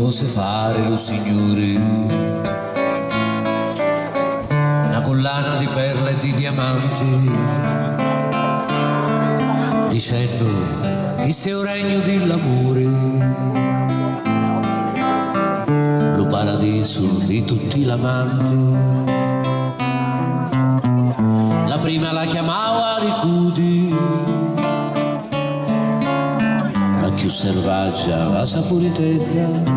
dovesse fare lo signore, una collana di perle e di diamanti, dicendo che sia un regno dell'amore, lo paradiso di tutti l'amanti. La prima la chiamava Ricudi, la più selvaggia la Sapuritedda,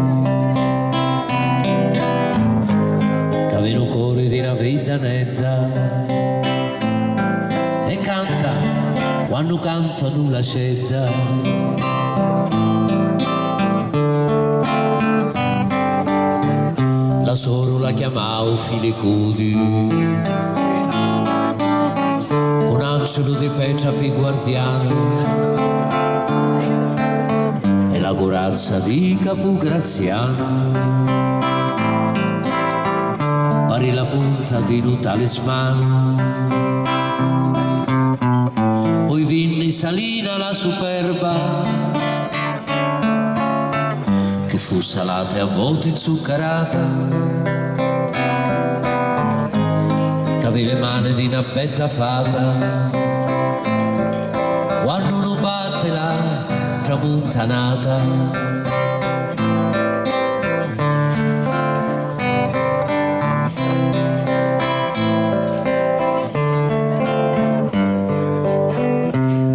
che aveva un cuore di una vita netta e canta quando canta nulla cedda. La soro la chiamavo Filicudi, un angelo di peccia più guardiano, e la corazza di Capu Graziano, pari la punta di un talismano. Poi vinni Salina la superba, che fu salata e a volte zuccherata, che aveva le mani di una bella fata, quando non batte la tramontanata.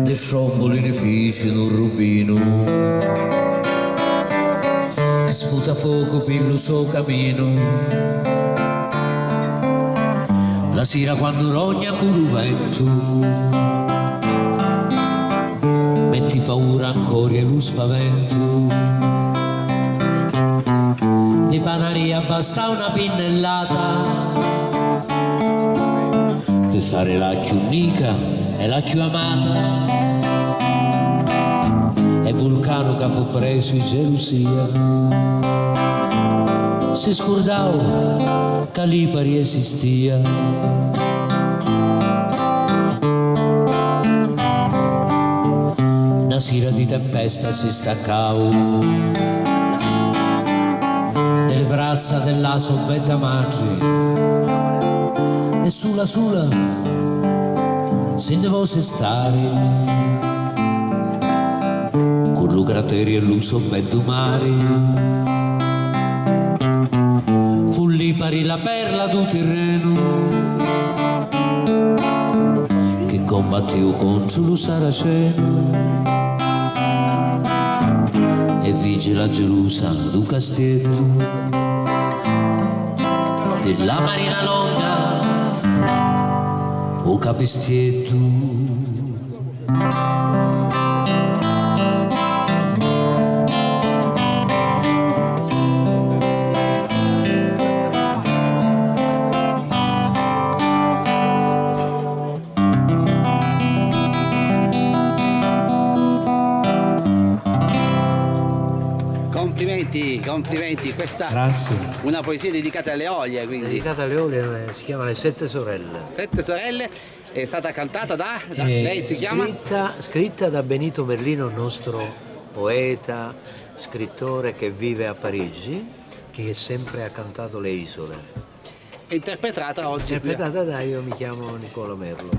De sciomboli ne fece un rubino, che sputa fuoco per il suo cammino. La sera quando rogna con il vento, metti paura ancora e lo spavento. Di panaria basta una pinnellata per fare la più unica e la più amata. E Vulcano che fu preso in gelosia, si scordava che Lipari esistia. Una sera di tempesta si staccava delle braccia della sobbetta madre, e sulla se ne volesse stare con lo cratere e lo sobbetto mare. Fu Lipari la perla du terreno, che combatteo contro lo saraceno, e vige la gelosa du castello della Marina Longa o Capistietto. Complimenti, questa Grazie. Una poesia dedicata alle Olie, quindi. Dedicata alle Olie, si chiama Le Sette Sorelle. Sette sorelle, è stata cantata da lei si chiama? Scritta da Benito Merlino, nostro poeta, scrittore che vive a Parigi, che sempre ha cantato le isole. È interpretata oggi. Interpretata da io mi chiamo Nicola Merlo.